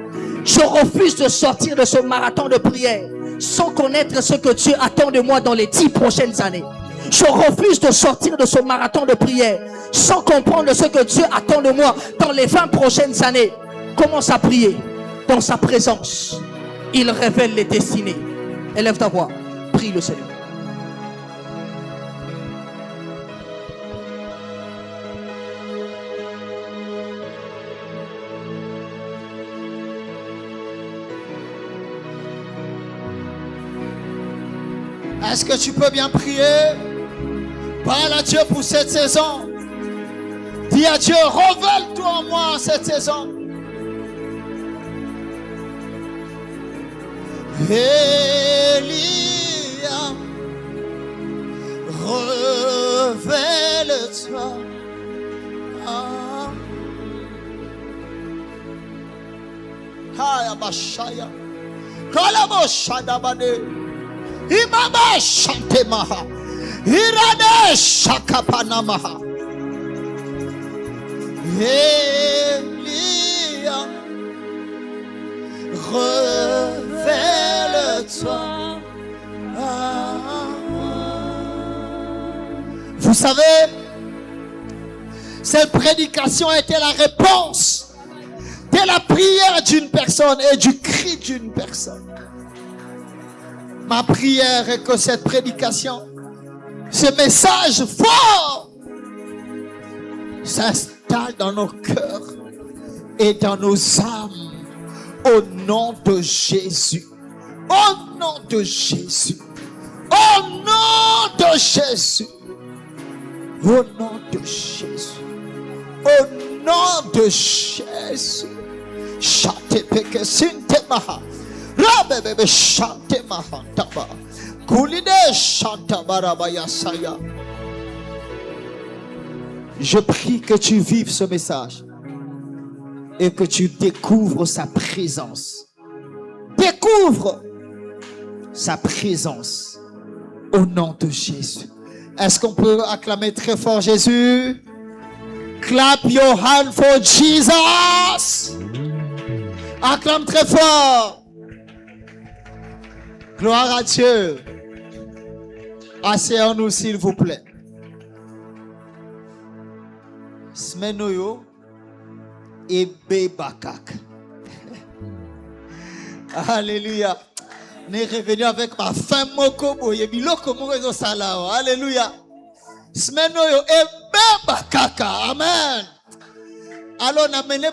Je refuse de sortir de ce marathon de prière sans connaître ce que Dieu attend de moi dans les 10 prochaines années. Je refuse de sortir de ce marathon de prière sans comprendre ce que Dieu attend de moi dans les 20 prochaines années. Commence à prier dans sa présence. Il révèle les destinées. Élève ta voix, prie le Seigneur. Est-ce que tu peux bien prier? Parle à Dieu pour cette saison. Dis à Dieu, révèle-toi en moi cette saison. Elia, révèle-toi. Hayabashaya, Kalaboshadabane, Imama Shantemaha, Irane Shakapanamaha. Elia, révèle-toi à moi. Vous savez, cette prédication était la réponse de la prière d'une personne et du cri d'une personne. Ma prière est que cette prédication, ce message fort, s'installe dans nos cœurs et dans nos âmes au nom de Jésus. Au nom de Jésus. Au nom de Jésus. Au nom de Jésus. Au nom de Jésus. Chante peke sinte maha. Rabebe chante maha taba. Kuline chante barabaya saya. Je prie que tu vives ce message et que tu découvres sa présence. Découvre sa présence au nom de Jésus. Est-ce qu'on peut acclamer très fort Jésus? Clap your hand for Jesus. Acclame très fort. Gloire à Dieu. Asseyons-nous s'il vous plaît. Smenoyo et Bebakak. Alléluia. On est revenu avec ma femme Mokobo. Alléluia. Smenoyo et Bebakaka. Amen. Alors, on a mené